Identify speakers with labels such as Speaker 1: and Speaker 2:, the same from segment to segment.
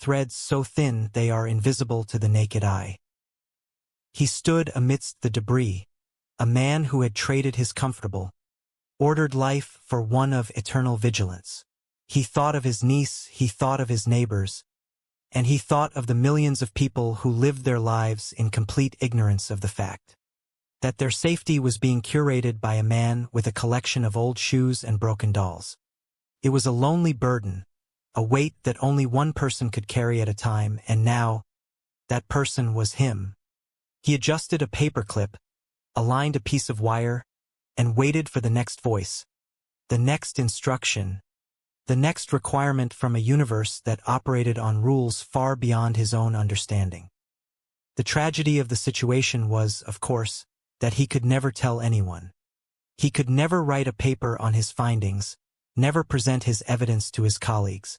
Speaker 1: threads so thin they are invisible to the naked eye. He stood amidst the debris, a man who had traded his comfortable, ordered life for one of eternal vigilance. He thought of his niece, he thought of his neighbors, and he thought of the millions of people who lived their lives in complete ignorance of the fact that their safety was being curated by a man with a collection of old shoes and broken dolls. It was a lonely burden, a weight that only one person could carry at a time, and now, that person was him. He adjusted a paperclip, aligned a piece of wire, and waited for the next voice, the next instruction, the next requirement from a universe that operated on rules far beyond his own understanding. The tragedy of the situation was, of course, that he could never tell anyone. He could never write a paper on his findings, never present his evidence to his colleagues,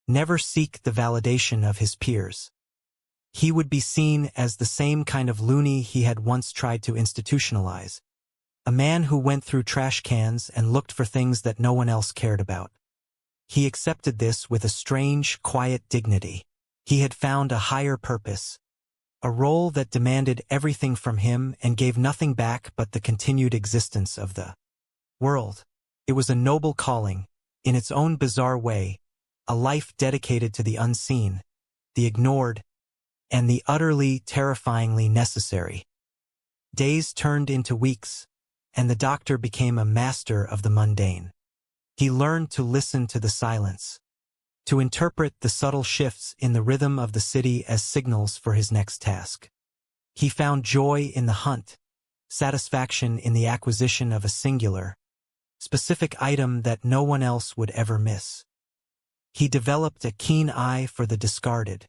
Speaker 1: never seek the validation of his peers. He would be seen as the same kind of loony he had once tried to institutionalize, a man who went through trash cans and looked for things that no one else cared about. He accepted this with a strange, quiet dignity. He had found a higher purpose, a role that demanded everything from him and gave nothing back but the continued existence of the world. It was a noble calling, in its own bizarre way, a life dedicated to the unseen, the ignored, and the utterly, terrifyingly necessary. Days turned into weeks, and the doctor became a master of the mundane. He learned to listen to the silence, to interpret the subtle shifts in the rhythm of the city as signals for his next task. He found joy in the hunt, satisfaction in the acquisition of a singular, specific item that no one else would ever miss. He developed a keen eye for the discarded,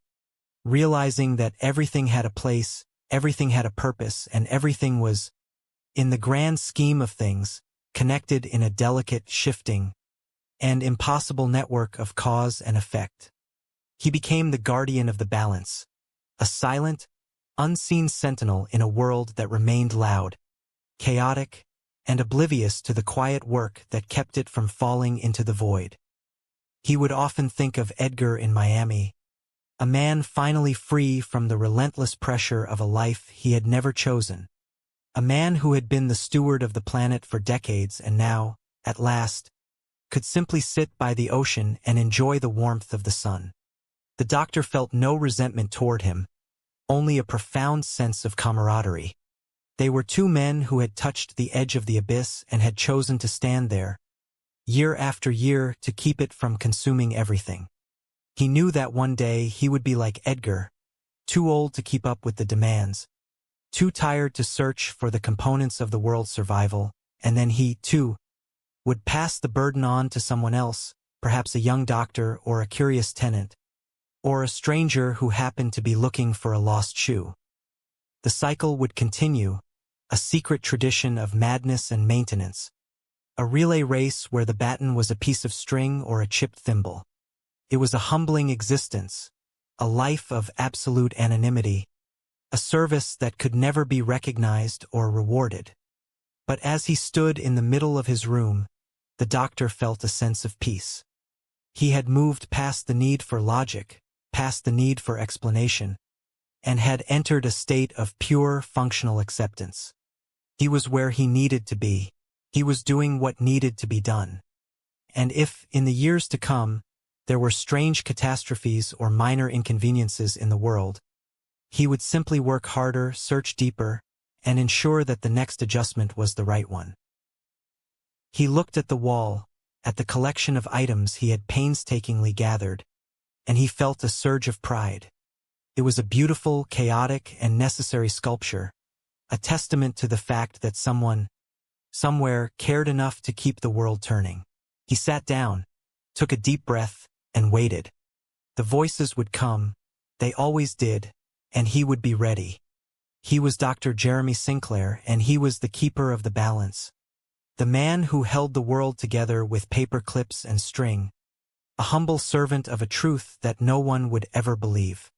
Speaker 1: realizing that everything had a place, everything had a purpose, and everything was, in the grand scheme of things, connected in a delicate, shifting, and impossible network of cause and effect. He became the guardian of the balance, a silent, unseen sentinel in a world that remained loud, chaotic, and oblivious to the quiet work that kept it from falling into the void. He would often think of Edgar in Miami, a man finally free from the relentless pressure of a life he had never chosen, a man who had been the steward of the planet for decades and now, at last, could simply sit by the ocean and enjoy the warmth of the sun. The doctor felt no resentment toward him, only a profound sense of camaraderie. They were two men who had touched the edge of the abyss and had chosen to stand there, year after year, to keep it from consuming everything. He knew that one day he would be like Edgar, too old to keep up with the demands, too tired to search for the components of the world's survival, and then he, too, would pass the burden on to someone else, perhaps a young doctor or a curious tenant, or a stranger who happened to be looking for a lost shoe. The cycle would continue, a secret tradition of madness and maintenance, a relay race where the baton was a piece of string or a chipped thimble. It was a humbling existence, a life of absolute anonymity, a service that could never be recognized or rewarded. But as he stood in the middle of his room, the doctor felt a sense of peace. He had moved past the need for logic, past the need for explanation, and had entered a state of pure functional acceptance. He was where he needed to be. He was doing what needed to be done. And if, in the years to come, there were strange catastrophes or minor inconveniences in the world, he would simply work harder, search deeper, and ensure that the next adjustment was the right one. He looked at the wall, at the collection of items he had painstakingly gathered, and he felt a surge of pride. It was a beautiful, chaotic, and necessary sculpture, a testament to the fact that someone, somewhere, cared enough to keep the world turning. He sat down, took a deep breath, and waited. The voices would come, they always did, and he would be ready. He was Dr. Jeremy Sinclair, and he was the keeper of the balance, the man who held the world together with paper clips and string, a humble servant of a truth that no one would ever believe.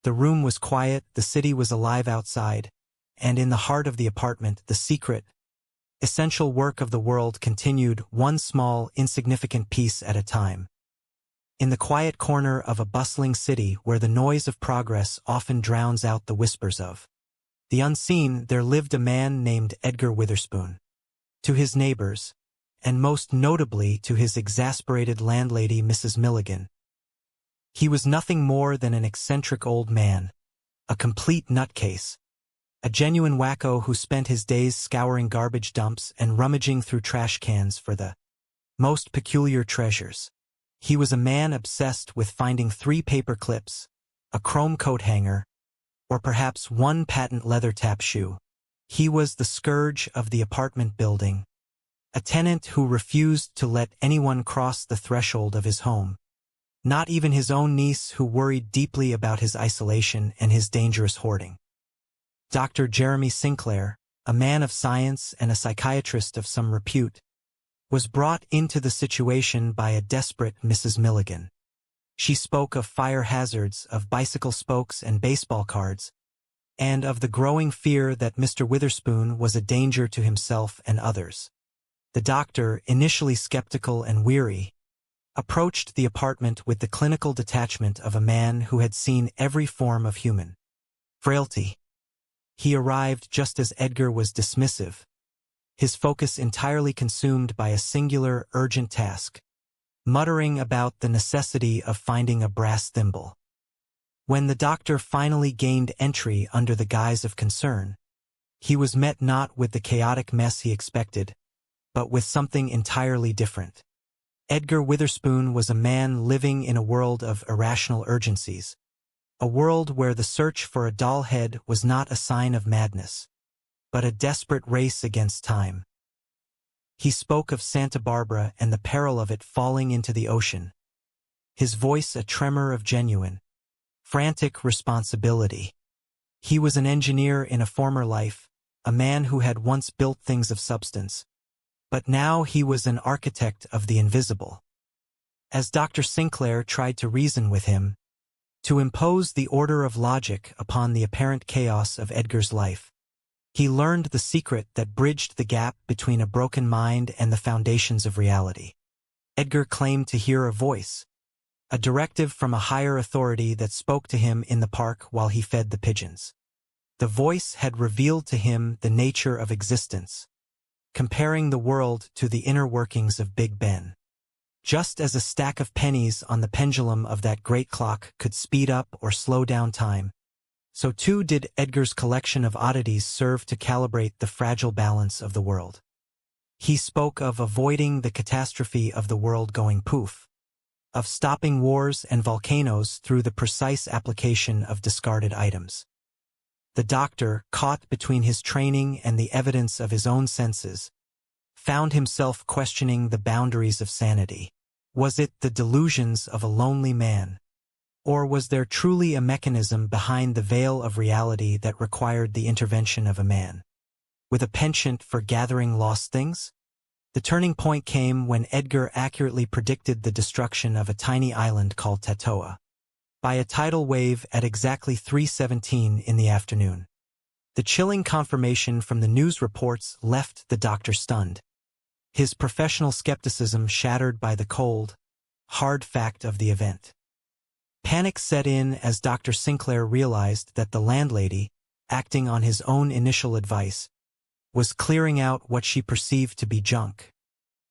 Speaker 1: The room was quiet, the city was alive outside, and in the heart of the apartment, the secret, essential work of the world continued, one small, insignificant piece at a time. in the quiet corner of a bustling city where the noise of progress often drowns out the whispers of the unseen, there lived a man named Edgar Witherspoon. To his neighbors, and most notably to his exasperated landlady Mrs. Milligan, he was nothing more than an eccentric old man, a complete nutcase, a genuine wacko who spent his days scouring garbage dumps and rummaging through trash cans for the most peculiar treasures. He was a man obsessed with finding 3 paper clips, a chrome coat hanger, or perhaps 1 patent leather tap shoe. He was the scourge of the apartment building, a tenant who refused to let anyone cross the threshold of his home, not even his own niece, who worried deeply about his isolation and his dangerous hoarding. Dr. Jeremy Sinclair, a man of science and a psychiatrist of some repute, was brought into the situation by a desperate Mrs. Milligan. She spoke of fire hazards, of bicycle spokes and baseball cards, and of the growing fear that Mr. Witherspoon was a danger to himself and others. The doctor, initially skeptical and weary, approached the apartment with the clinical detachment of a man who had seen every form of human frailty. He arrived just as Edgar was dismissive, his focus entirely consumed by a singular, urgent task, muttering about the necessity of finding a brass thimble. When the doctor finally gained entry under the guise of concern, he was met not with the chaotic mess he expected, but with something entirely different. Edgar Witherspoon was a man living in a world of irrational urgencies, a world where the search for a doll head was not a sign of madness, but a desperate race against time. He spoke of Santa Barbara and the peril of it falling into the ocean, his voice a tremor of genuine, frantic responsibility. He was an engineer in a former life, a man who had once built things of substance, but now he was an architect of the invisible. As Dr. Sinclair tried to reason with him, to impose the order of logic upon the apparent chaos of Edgar's life, he learned the secret that bridged the gap between a broken mind and the foundations of reality. Edgar claimed to hear a voice, a directive from a higher authority that spoke to him in the park while he fed the pigeons. The voice had revealed to him the nature of existence, comparing the world to the inner workings of Big Ben. Just as a stack of pennies on the pendulum of that great clock could speed up or slow down time, so too did Edgar's collection of oddities serve to calibrate the fragile balance of the world. He spoke of avoiding the catastrophe of the world going poof, of stopping wars and volcanoes through the precise application of discarded items. The doctor, caught between his training and the evidence of his own senses, found himself questioning the boundaries of sanity. Was it the delusions of a lonely man? Or was there truly a mechanism behind the veil of reality that required the intervention of a man with a penchant for gathering lost things? The turning point came when Edgar accurately predicted the destruction of a tiny island called Tatoa by a tidal wave at exactly 3:17 in the afternoon. The chilling confirmation from the news reports left the doctor stunned, his professional skepticism shattered by the cold, hard fact of the event. Panic set in as Dr. Sinclair realized that the landlady, acting on his own initial advice, was clearing out what she perceived to be junk,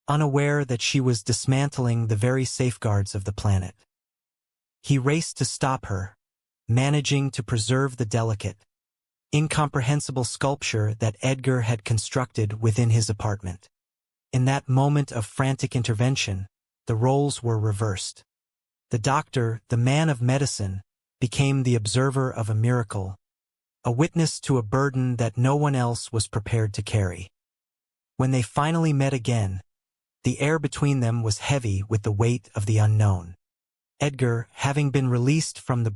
Speaker 1: unaware that she was dismantling the very safeguards of the planet. He raced to stop her, managing to preserve the delicate, incomprehensible sculpture that Edgar had constructed within his apartment. In that moment of frantic intervention, the roles were reversed. The doctor, the man of medicine, became the observer of a miracle, a witness to a burden that no one else was prepared to carry. When they finally met again, the air between them was heavy with the weight of the unknown. Edgar, having been released from the